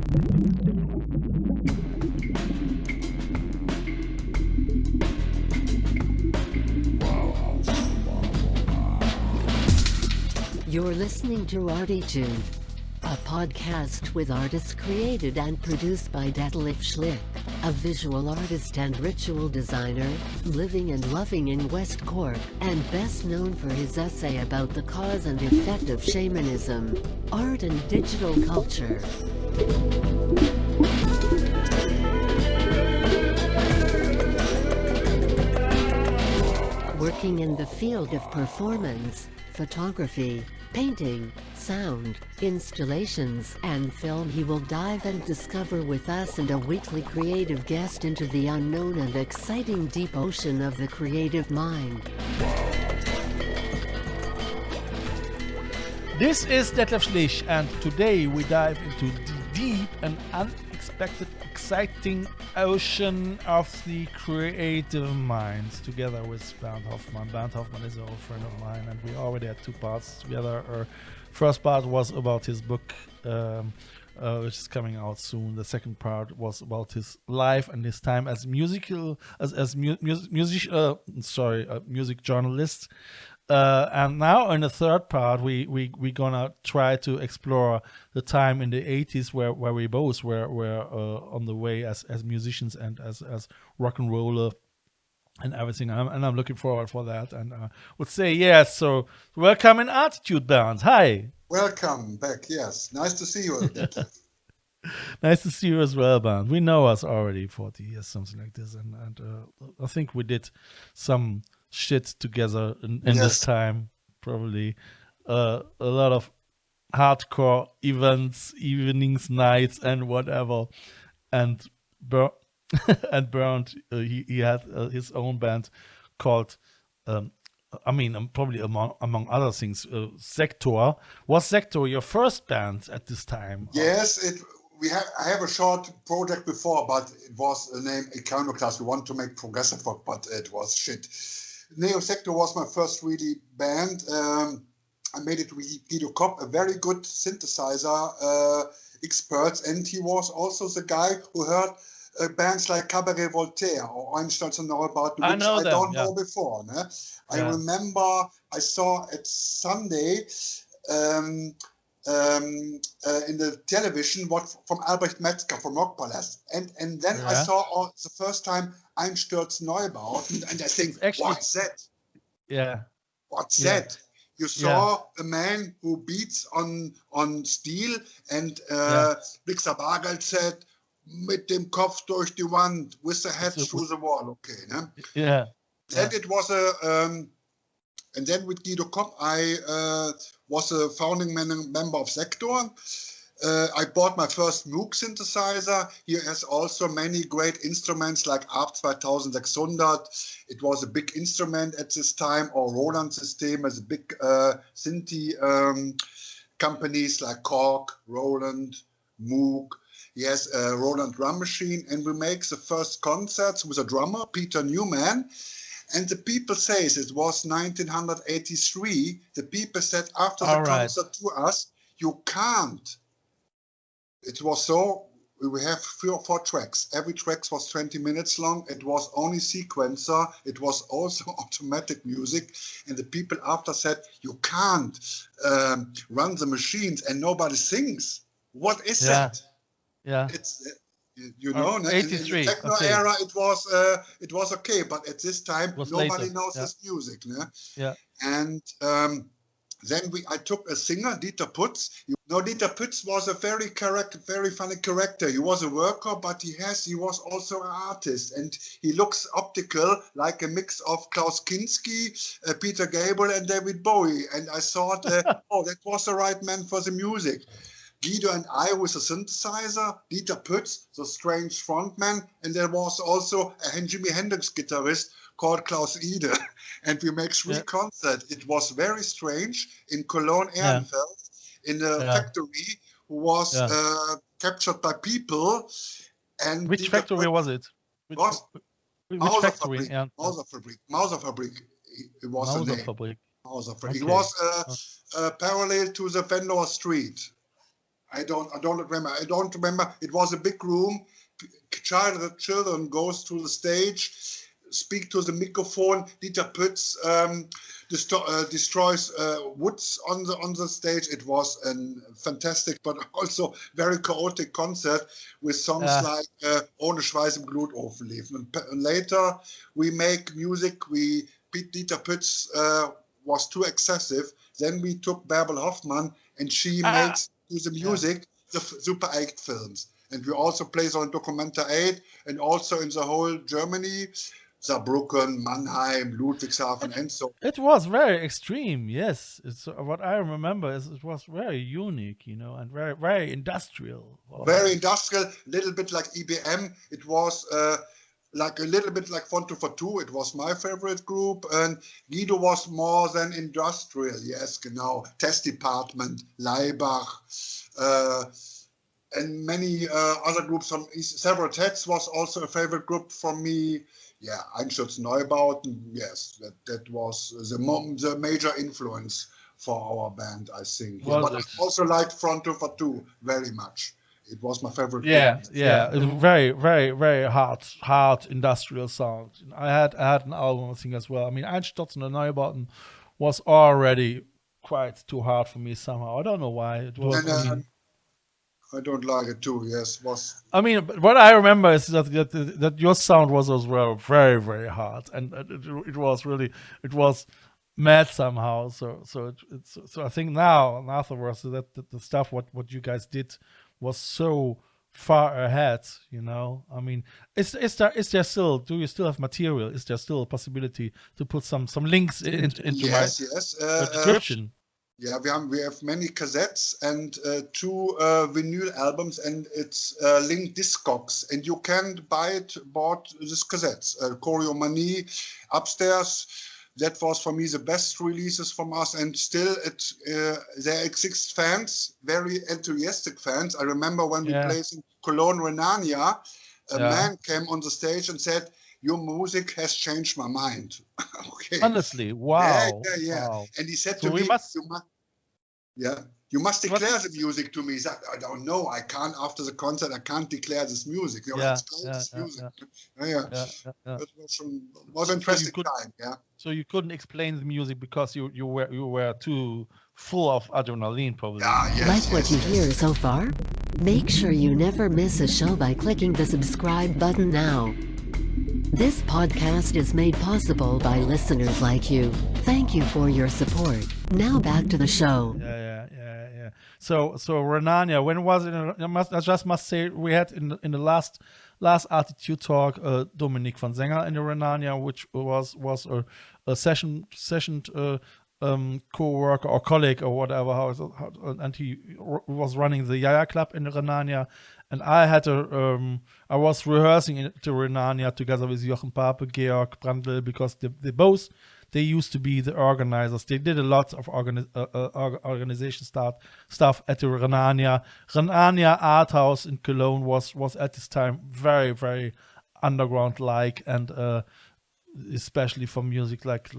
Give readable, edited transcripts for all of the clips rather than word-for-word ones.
You're listening to ArTEEtude, a podcast with artists created and produced by Detlef Schlich, a visual artist and ritual designer, living and loving in West Cork, and best known for his essay about the cause and effect of shamanism, art and digital culture. Working in the field of performance, photography, painting, sound, installations, and film, he will dive and discover with us and a weekly creative guest into the unknown and exciting deep ocean of the creative mind. This is Detlef Schlich, and today we dive into the deep and unexpected, exciting ocean of the creative mind, together with Bernd Hoffmann. Bernd Hoffmann is an old friend of mine, and we already had two parts together. Our first part was about his book, which is coming out soon. The second part was about his life and his time as music journalist. And now in the third part, we gonna try to explore the time in the 80s where we both were on the way as musicians and as rock and roller and everything. I'm looking forward for that, and would say yes. So welcome in ArTEEtude, Bernd. Hi. Welcome back. Yes, nice to see you. Nice to see you as well, Bernd. We know us already 40 years, something like this, and I think we did some shit together in Yes. this time, probably a lot of hardcore events, evenings, nights, and whatever. And Bernd, he had his own band called, probably among other things, SEKTOR. Was SEKTOR your first band at this time? Yes, I have a short project before, but it was named Iconoclast. We want to make progressive rock, but it was shit. Neo SEKTOR was my first really band. I made it with Guido Kopp, a very good synthesizer expert, and he was also the guy who heard bands like Cabaret Voltaire or Einstein and Neubauten, which I don't know before. Ne? I remember I saw at Sunday in the television what from Albrecht Metzger from Rockpalast, and then I saw the first time Einstürz Neubauten, and I think, what's that? Yeah. What's that? You saw a man who beats on steel, and Blixer Bargeld said, mit dem Kopf durch die Wand, with the head through the wall. Okay, ne? Yeah. Then it was and then with Guido Kopp, I was a founding member of SEKTOR. I bought my first Moog synthesizer. He has also many great instruments like ARP 2600. It was a big instrument at this time, or Roland System as a big synthi companies like Korg, Roland, Moog. He has a Roland drum machine, and we make the first concerts with a drummer, Peter Newman. And the people say it was 1983. The people said after the concert to us, you can't. It was so, we have 3 or 4 tracks. Every track was 20 minutes long. It was only sequencer. It was also automatic music. And the people after said, you can't run the machines and nobody sings. What is that? Yeah. It's, you know, in the techno era, it was okay, but at this time nobody knows this music. Ne? Yeah. And then I took a singer, Dieter Putz. Dieter Putz was a very funny character. He was a worker, but he was also an artist, and he looks optical, like a mix of Klaus Kinski, Peter Gabriel, and David Bowie. And I thought, that was the right man for the music. Guido and I with a synthesizer, Dieter Putz, the strange frontman, and there was also a Jimi Hendrix guitarist called Klaus Ide, and we make 3 concerts. It was very strange in Cologne, Ehrenfeld, in a factory who was captured by people. And which factory was it? Which factory? Mauserfabrik. It was the name. Mauserfabrik. It was parallel to the Venlo Street. I don't remember. I don't remember. It was a big room. Children goes to the stage, speak to the microphone. Dieter Pütz destroys woods on the stage. It was a fantastic, but also very chaotic concert with songs like Ohne Schweiß im Glutofen liefen. And later we make music. Dieter Pütz was too excessive. Then we took Bärbel Hoffmann, and she makes the music, the Super 8 films. And we also play on Documenta 8 and also in the whole Germany, Saarbrücken, Mannheim, Ludwigshafen, and so. It was very extreme, yes. It's what I remember is it was very unique, and very, very industrial. Very industrial, a little bit like EBM. It was like a little bit like Fonto for Two. It was my favorite group, and Guido was more than industrial. Yes, genau. Test Department, Leibach. And many other groups from several texts was also a favorite group for me. Yeah, Einschutz Neubauten. Yes, that was the major influence for our band, I think. Yeah, but I also liked Fronto for Two very much. It was my favorite. Yeah. Very, very, very hard industrial sound. I had an album, I think, as well. I mean, Einstürzen und Neubauten was already quite too hard for me somehow. I don't know why. It was. I don't like it too. Yes, was. I mean, what I remember is that your sound was as well very, very hard, and it was mad somehow. So I think now afterwards that the stuff what you guys did was so far ahead. I mean, is there still? Do you still have material? Is there still a possibility to put some links into my description? Yeah, we have many cassettes and 2 vinyl albums, and it's linked discogs, and you can bought these cassettes. Choreomanie upstairs. That was for me the best releases from us, and still there exist fans, very enthusiastic fans. I remember when we played in Cologne, Renania, a man came on the stage and said, "Your music has changed my mind." Okay. Honestly, wow. Yeah. Wow. And he said to me, you must declare the music to me. He said, "I don't know. I can't, after the concert, I can't declare this music. Let's play this music." That was an interesting time, yeah. So you couldn't explain the music because you were too full of adrenaline, probably. Like what you hear so far? Make sure you never miss a show by clicking the subscribe button now. This podcast is made possible by listeners like you. Thank you for your support. Now back to the show. Yeah. So Renania, when was it? I just must say we had in the last ArTEEtude talk Dominik van Zenger in the Renania, which was a session co-worker or colleague or whatever, and he was running the Yaya Club in the Renania, and I was rehearsing in the Renania together with Jochen Pape, Georg Brandl, because they used to be the organizers. They did a lot of organization stuff at the Renania. Renania Art House in Cologne was at this time very, very underground-like, and especially for music like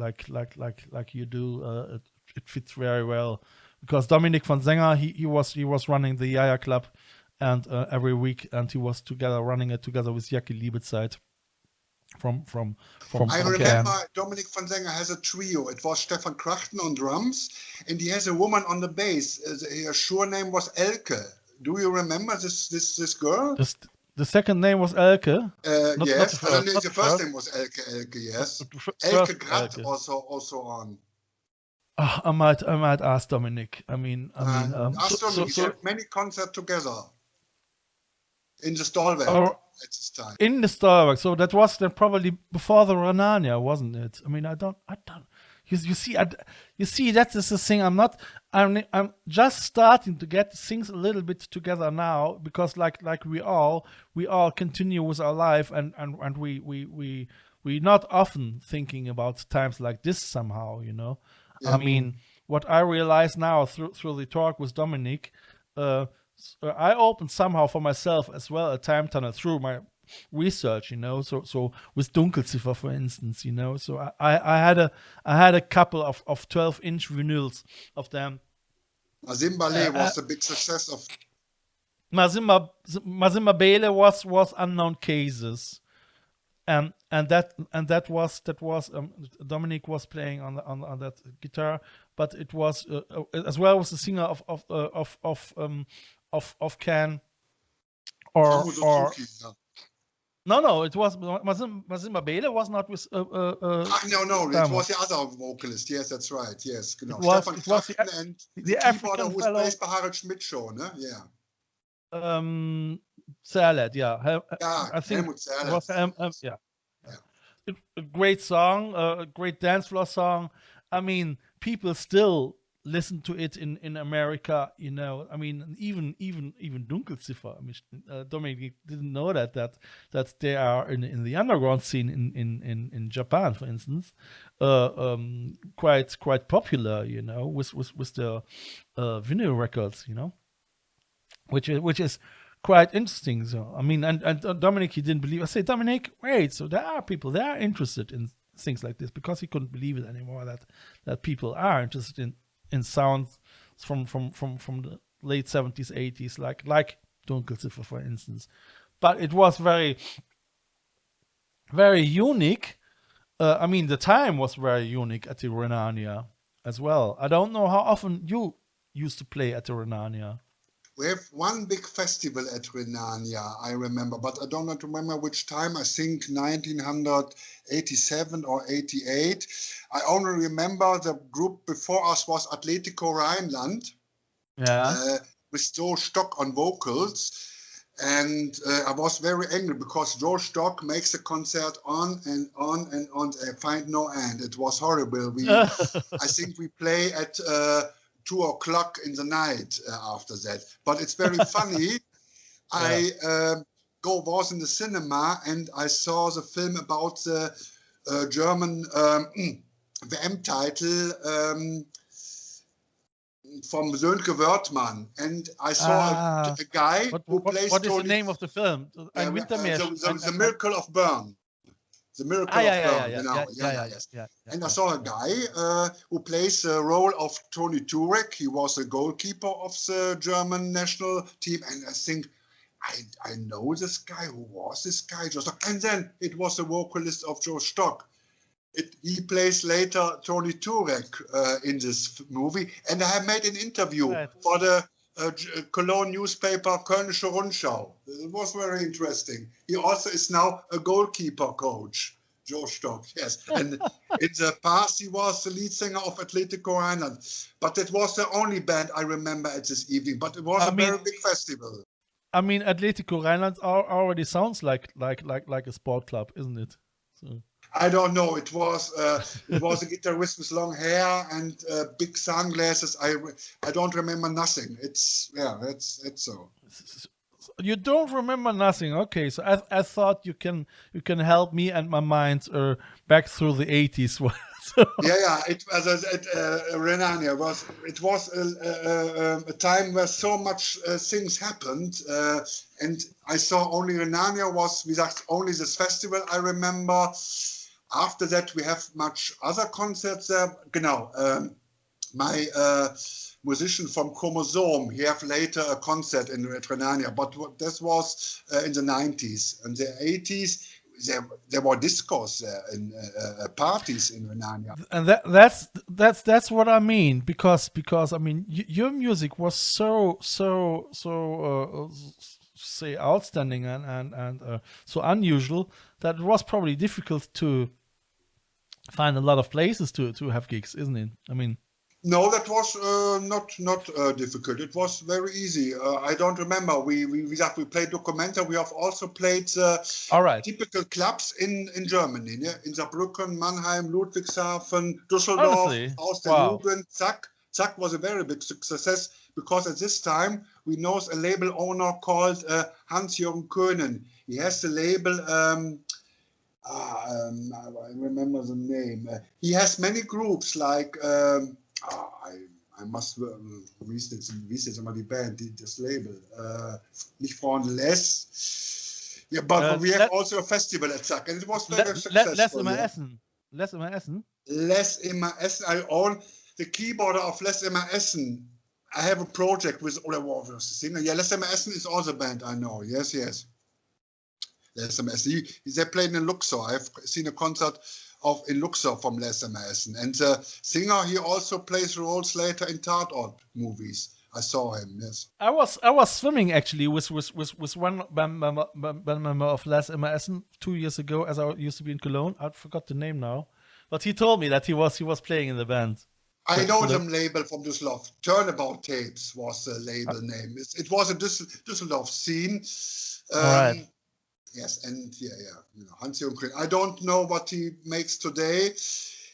you do, it fits very well, because Dominik van Zenger he was running the Yaya Club, and every week, and he was running it together with Jackie Liebezeit from I remember Dominik van Zenger has a trio. It was Stefan Krachten on drums, and he has a woman on the bass. Her sure name was Elke. Do you remember this girl? The second name was Elke. Yes, the first name was Elke. Yes, Elke Gratt also on. I might ask Dominik. Ask Dominik. They had many concerts together in the Stahlwerk at this time. In the Stahlwerk. So that was then probably before the Renania, wasn't it? I mean, I don't. You see, that is the thing. I'm just starting to get things a little bit together now, because like we all continue with our life, and we not often thinking about times like this somehow, Yeah. I mean, what I realize now through the talk with Dominik, I opened somehow for myself as well a time tunnel through my research, So with Dunkelziffer, for instance, So I had a couple of 12-inch vinyls of them. Zimbale was a big success of Mazimba Bele was Unknown Cases, and that was Dominic was playing on that guitar, but it was as well was the singer of Can or no, it was Mazimba Bele was not with no, it was the other vocalist. Yes, that's right. Yes, genau. It was and the keyboarder who plays by Harald Schmidt show, ne? Yeah. Salad, yeah. I think Helmut Salad. It was a great song, a great dance floor song. I mean, people still listen to it in America, you know. I mean, even Dunkelziffer. I mean, Dominic didn't know that they are in the underground scene in Japan, for instance, quite popular, you know, with the vinyl records, you know, which is quite interesting. So I mean, and Dominic, he didn't believe. I say, Dominic, wait. So there are people they are interested in things like this, because he couldn't believe it anymore that people are interested in sounds from the late 70s, 80s, like Dunkelziffer, for instance. But it was very, very unique. I mean, the time was very unique at the Renania as well. I don't know how often you used to play at the Renania. We have one big festival at Renania, I remember, but I don't remember which time. I think 1987 or 88. I only remember the group before us was Atletico Rheinland. Yeah. With Joe Stock on vocals. And I was very angry because Joe Stock makes the concert on and on and on. I find no end. It was horrible. I think we play at 2 o'clock in the night after that. But it's very funny. I was in the cinema and I saw the film about the German WM title from Sönke Wörthmann, and I saw a guy who plays. What is the name of the film? The Miracle of Bern. The Miracle of Bern. Yes. And I saw a guy who plays the role of Tony Turek. He was a goalkeeper of the German national team, and I think I know this guy. Who was this guy? And then it was the vocalist of Joe Stock. He plays later Tony Turek in this movie, and I have made an interview for the Cologne newspaper Kölnische Rundschau. It was very interesting. He also is now a goalkeeper coach, Joe Stock, yes. And in the past, he was the lead singer of Atletico Rheinland. But it was the only band I remember at this evening. But it was a very big festival. I mean, Atletico Rheinland already sounds like a sport club, isn't it? So. I don't know. It was a guitarist with long hair and big sunglasses. I don't remember nothing. It's so. You don't remember nothing. Okay, so I thought you can help me and my mind back through the 80s. Yeah. It was at Renania. It was a time where so much things happened, and I saw only Renania was only this festival. I remember. After that, we have much other concerts there. Genau. My musician from Chromosome, he have later a concert in Renania, but this was in the 90s. In the 80s, there were discos there and parties in Renania. And that's what I mean, because I mean your music was so say outstanding and so unusual that it was probably difficult to find a lot of places to have gigs, isn't it? I mean, no, that was not difficult. It was very easy. I don't remember. We played Documenta. We have also played typical clubs in Germany. Yeah? In Saarbrücken, Mannheim, Ludwigshafen, Düsseldorf, Austerlitz, Zack. Zack was a very big success because at this time we know a label owner called Hans-Jürgen Köhnen. He has the label. I remember the name. He has many groups like I must wie ist jetzt immer die Band, das Label? Nicht Freunde Les. Yeah, but we have also a festival at Zack, and it was very successful. Les immer Essen. I own the keyboarder of Les immer Essen. I have a project with the singer. Yeah, Lesser Essen is also a band I know. Yes. Lesser Essen. They played in Luxor. I've seen a concert in Luxor from Lesser Essen. And the singer, he also plays roles later in Tatort movies. I saw him. Yes. I was swimming actually with one band member of Lesser Essen 2 years ago, as I used to be in Cologne. I forgot the name now, but he told me that he was playing in the band. I know them label from Düsseldorf. Turnabout Tapes was the label name. It was a Düsseldorf scene. Right. Yes, and Hans-Jürgen Grün. I don't know what he makes today.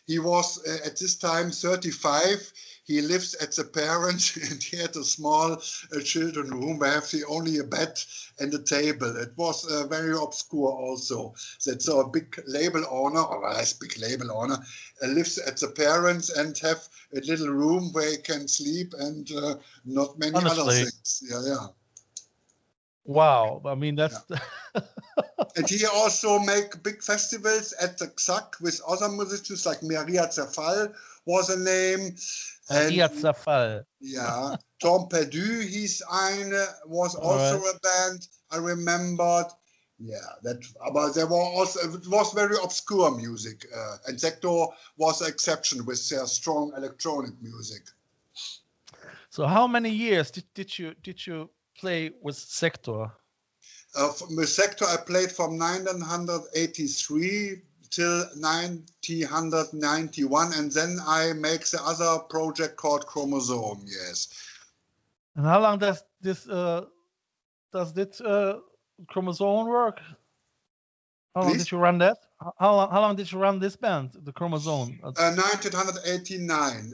He was at this time 35. He lives at the parents, and he had a small children room where only a bed and a table. It was very obscure also. That's a big label owner, lives at the parents and have a little room where he can sleep and not many other things. Yeah. Wow, I mean that's. Yeah. And he also make big festivals at the XAK with other musicians like Maria Zerfall was a name. Maria Zerfall. Yeah, Tom Perdu, was also a band I remembered. Yeah, but there it was very obscure music, and SEKTOR was an exception with their strong electronic music. So, how many years did you play with SEKTOR? With SEKTOR, I played from 1983 till 1991, and then I make the other project called Chromosome. Yes. And how long does this Chromosome work? How long did you run that? How long did you run this band, the Chromosome? 1989.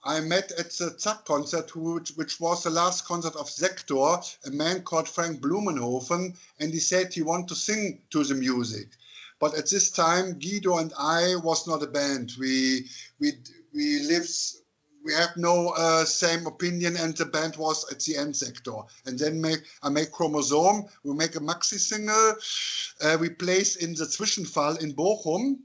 I met at the ZAK concert, which was the last concert of SEKTOR, a man called Frank Blumenhofen, and he said he wanted to sing to the music. But at this time, Guido and I was not a band. We have no same opinion, and the band was at the end SEKTOR. And then I make Chromosome. We make a maxi single. We place in the Zwischenfall in Bochum.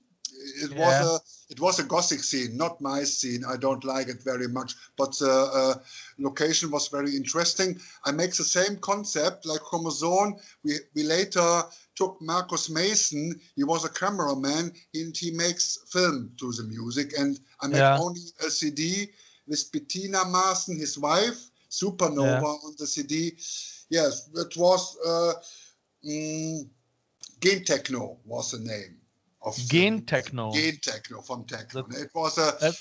It was a Gothic scene, not my scene. I don't like it very much, but the location was very interesting. I make the same concept like Chromosome. We later took Marcus Mason. He was a cameraman, and he makes film to the music. And I make only a CD with Bettina Maaßen, his wife, Supernova on the CD. Yes, it was Gen Techno was the name. Gen Techno. Gen Techno from Techno. It was a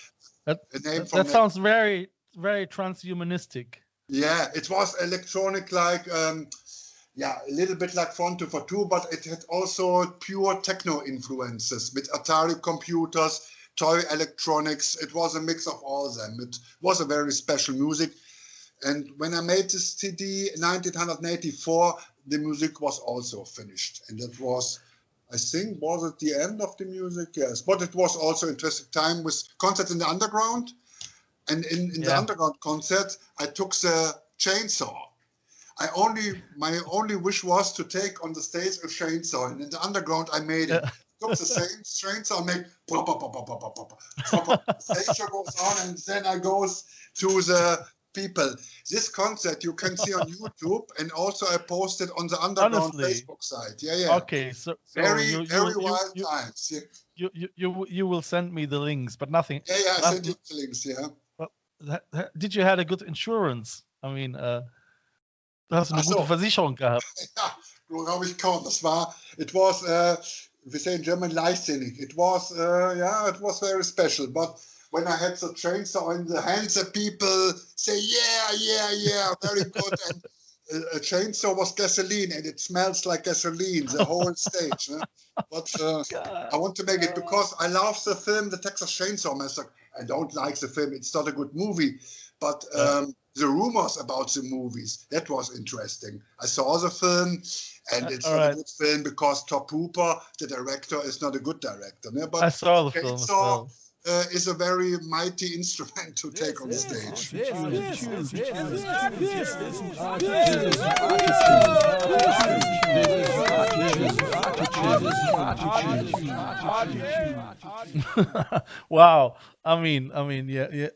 name from. That sounds very, very transhumanistic. Yeah, it was electronic, like a little bit like Fronto for Two, but it had also pure techno influences with Atari computers, toy electronics. It was a mix of all of them. It was a very special music. And when I made this CD in 1984, the music was also finished, and that was. I think, was it the end of the music? Yes, but it was also interesting time with concerts in the underground. And in the underground concert, I took the chainsaw. My only wish was to take on the stage a chainsaw. And in the underground, I made it. Took the same chainsaw, make pop, pop, pop, pop, pop, pop, pop. Stage goes on, and then I goes to the people. This concert you can see on YouTube, and also I posted on the underground Facebook site. Yeah. Okay, so very wild times. Yeah. You will send me the links, but nothing. Yeah, I sent you the links. Yeah. Well, did you had a good insurance? I mean, du hast eine gute Versicherung gehabt. Ja, glaube ich kaum. It was, we say in German, leichtsinnig. It was, it was very special, but. When I had the chainsaw in the hands, the people say, yeah, very good. And a chainsaw was gasoline, and it smells like gasoline, the whole stage. But I want to make it because I love the film, The Texas Chainsaw Massacre. I don't like the film. It's not a good movie. But the rumors about the movies, that was interesting. I saw the film, and it's not a good film because Top Hooper, the director, is not a good director. But I saw the film. Is a very mighty instrument to take on stage. Wow. I mean, yeah.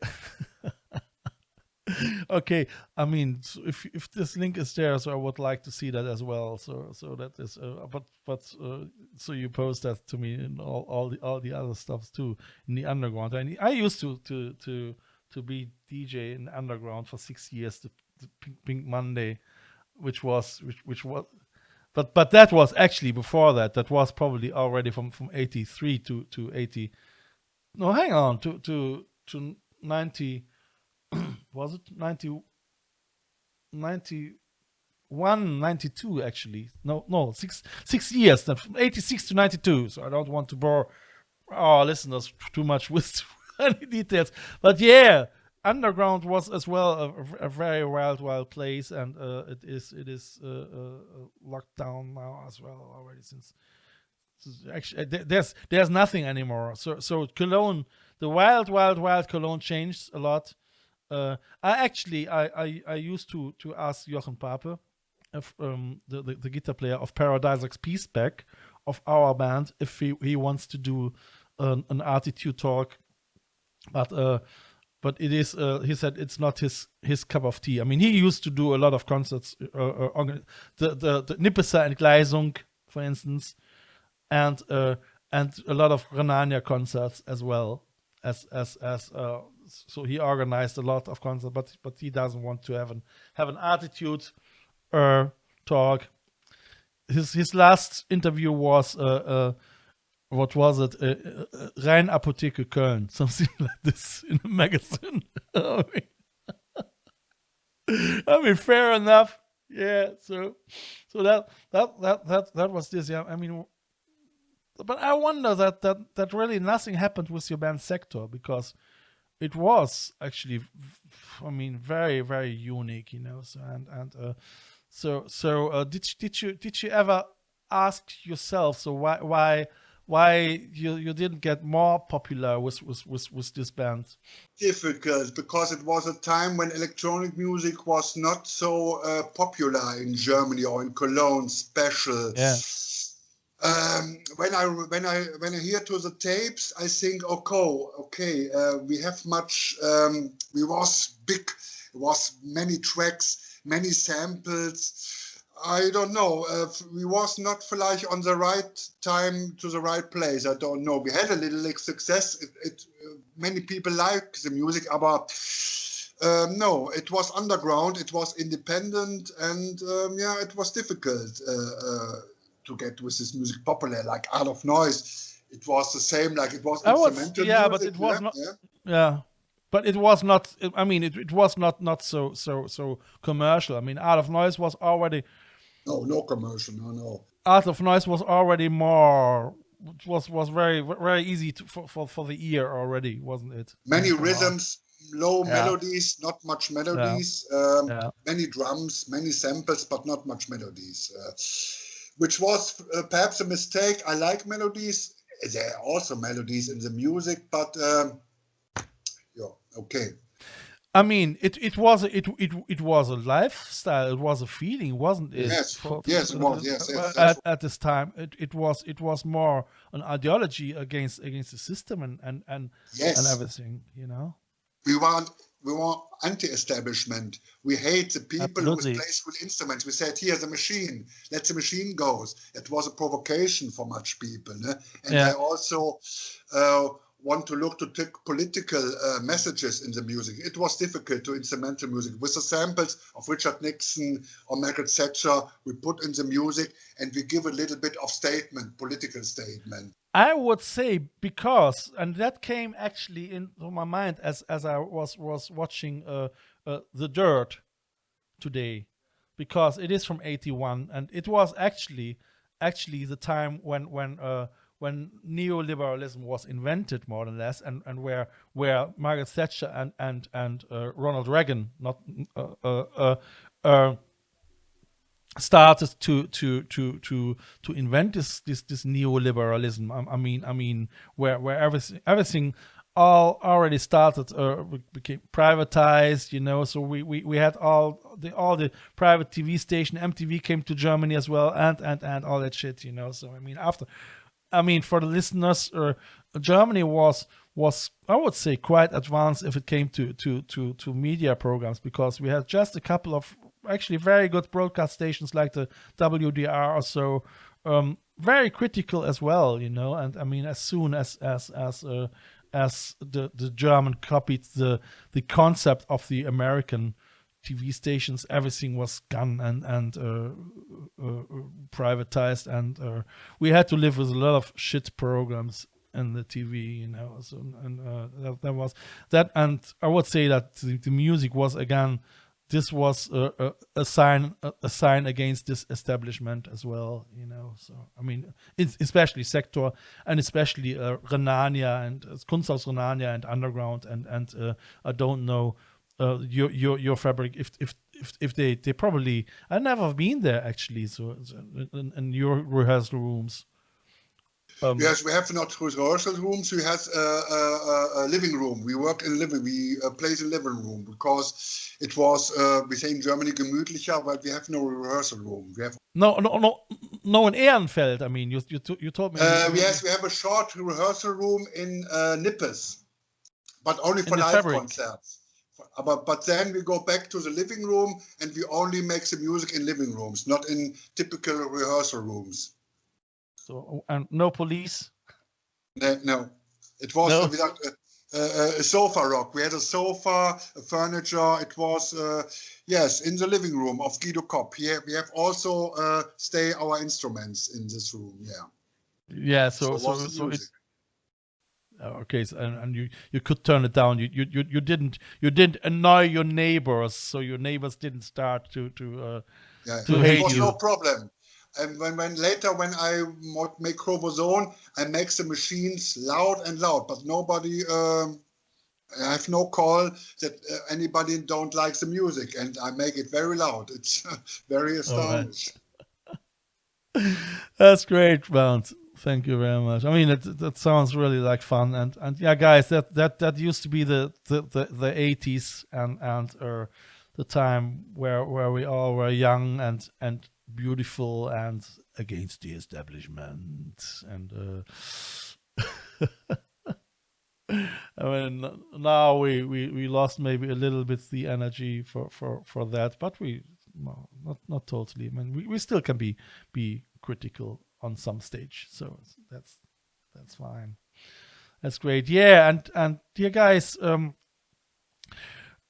Okay, I mean, so if this link is there, so I would like to see that as well. So that is, so you post that to me and all the other stuff too in the underground. And I used to be DJ in the underground for 6 years, the Pink Monday, which was. But that was actually before that. That was probably already from 83 to 80. No, hang on, to 90. Was it 90, 91, 92 actually? No, 6 years, from 86 to 92. So I don't want to bore our listeners too much with any details. But yeah, underground was as well a very wild place, and it is locked down now as well already since actually there's nothing anymore. So Cologne, the wild Cologne changed a lot. I used to ask Jochen Pape, the guitar player of Paradise Peace back of our band, if he wants to do an ArTEEtude talk, but it is he said it's not his cup of tea. I mean, he used to do a lot of concerts, the Nippeser Entgleisung, for instance, and a lot of Renania concerts as well as so he organized a lot of concerts, but he doesn't want to have an ArTEEtude talk. His last interview was what was it? Rheinapotheke Köln, something like this in a magazine. I mean, fair enough. Yeah. So that was this. Yeah. I mean, but I wonder that really nothing happened with your band SEKTOR, because it was actually, I mean, very, very unique, you know. So did you ever ask yourself, so why you didn't get more popular with this band? Difficult, because it was a time when electronic music was not so popular in Germany or in Cologne, special. Yeah. When I hear to the tapes, I think, okay, we have much. We was big. It was many tracks, many samples. I don't know. We was not vielleicht on the right time to the right place. I don't know. We had a little success. Many people like the music, but no, it was underground. It was independent, and yeah, it was difficult to get with this music popular, like Art of Noise. It was the same, like it was instrumental music. But it was not. Yeah. But it was not. I mean, it was not so commercial. I mean, Art of Noise was already. No commercial. No. Art of Noise was already more. Was very very easy for the ear already, wasn't it? Many rhythms, low melodies, not much melodies. Many drums, many samples, but not much melodies. Which was perhaps a mistake. I like melodies. There are also melodies in the music, but yeah, okay. I mean, it was a lifestyle. It was a feeling, wasn't it? Yes, it was. Yes. At this time, it was more an ideology against the system and everything. You know. We want anti-establishment. We hate the people who play school instruments. We said, here's a machine. Let the machine go. It was a provocation for much people. And I also want to look to take political messages in the music. It was difficult to instrumental music. With the samples of Richard Nixon or Margaret Thatcher, we put in the music and we give a little bit of statement, political statement. I would say because, and that came actually into my mind as I was watching The Dirt today, because it is from 81, and it was actually the time when neoliberalism was invented, more or less, and where Margaret Thatcher and Ronald Reagan started to invent this neoliberalism. I mean, where everything already started became privatized, you know. So we had all the private TV station. MTV came to Germany as well, and all that shit, you know. So I mean, I mean, for the listeners, Germany was I would say quite advanced if it came to media programs, because we had just a couple of actually very good broadcast stations like the WDR or so, very critical as well, you know. And I mean, as soon as the German copied the concept of the American TV stations, everything was gone and privatized, and we had to live with a lot of shit programs in the TV, you know. So, and that was that, and I would say that the music was again. This was a sign against this establishment as well, you know. So I mean, especially SEKTOR and especially Renania and Kunsthaus Renania and Underground and I don't know your fabric if they probably, I've never been there actually. So in your rehearsal rooms. Yes, we have not rehearsal rooms. We have a living room. We work in living. We play in living room because it was we say in Germany gemütlicher, but we have no rehearsal room. We have no in Ehrenfeld. I mean, you told me. Yes, we have a short rehearsal room in Nippes, but only for live concerts. But then we go back to the living room and we only make the music in living rooms, not in typical rehearsal rooms. So, and no police? No. It was without a sofa rock. We had a sofa, a furniture. It was, yes, in the living room of Guido Kopp. Here we have also stay our instruments in this room, yeah. Yeah, so it, okay, so, and you could turn it down. You didn't annoy your neighbors, so your neighbors didn't start to hate you. It was no problem. And when I make Chromosomes, I make the machines loud and loud, but nobody, I have no call that anybody don't like the music, and I make it very loud. It's very astonishing. Right. That's great, Bernd. Thank you very much. I mean, that sounds really like fun, and yeah, guys, that used to be the 80s and the time where we all were young and beautiful and against the establishment, and I mean, now we lost maybe a little bit the energy for that, but not totally. I mean, we still can be critical on some stage, so that's fine. That's great. Yeah, and dear guys,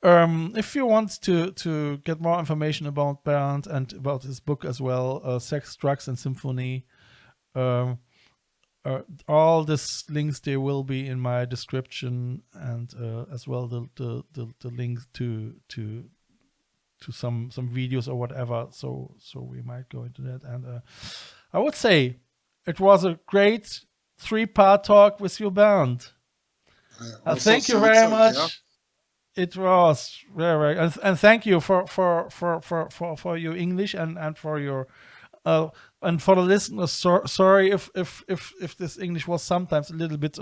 if you want to get more information about Bernd and about his book as well, Sex, Drugs, and Symphony, all these links, they will be in my description, and as well the links to some videos or whatever. So we might go into that, and I would say it was a great 3-part talk with you, Bernd. Thank you very much. Yeah. It was very, and thank you for your English and for your and for the listeners. Sorry if this English was sometimes a little bit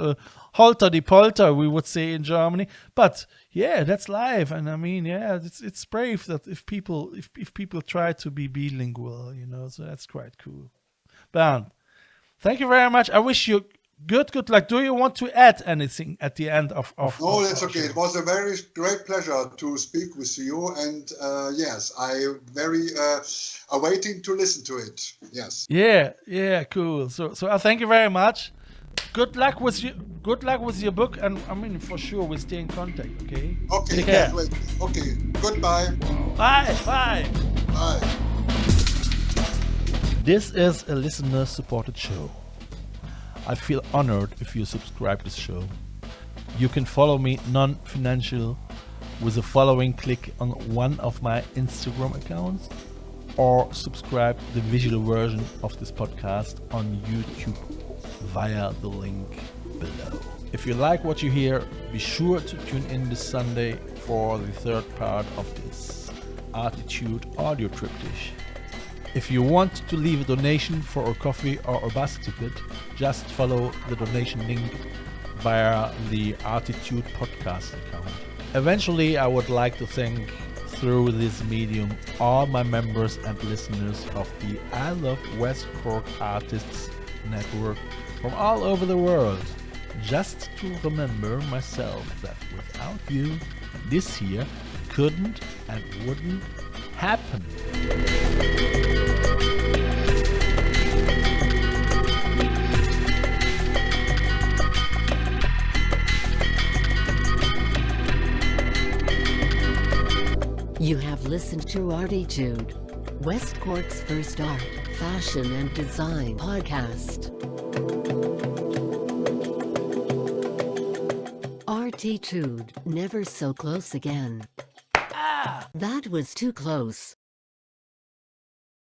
holter-die-polter, we would say in Germany. But yeah, that's live, and I mean, yeah, it's brave that if people try to be bilingual, you know. So that's quite cool. Bernd, thank you very much. I wish you good luck. Do you want to add anything at the end of No, that's okay. It was a very great pleasure to speak with you, and yes, I very awaiting to listen to it. Yes. Yeah, cool. So thank you very much. Good luck with you. Good luck with your book, and I mean, for sure we'll stay in contact. Okay. Okay. Take care. Wait. Okay. Goodbye. Bye. Bye. This is a listener-supported show. I feel honored if you subscribe to this show. You can follow me non-financial with the following click on one of my Instagram accounts, or subscribe the visual version of this podcast on YouTube via the link below. If you like what you hear, be sure to tune in this Sunday for the 3rd part of this ArTEEtude audio triptych. If you want to leave a donation for a coffee or a bus ticket, just follow the donation link via the ArTEEtude podcast account. Eventually, I would like to thank, through this medium, all my members and listeners of the I Love West Cork Artists network from all over the world, just to remember myself that without you, this here couldn't and wouldn't happen. You have listened to ArTEEtude, West Cork's first art, fashion and design podcast. ArTEEtude, never so close again. That was too close.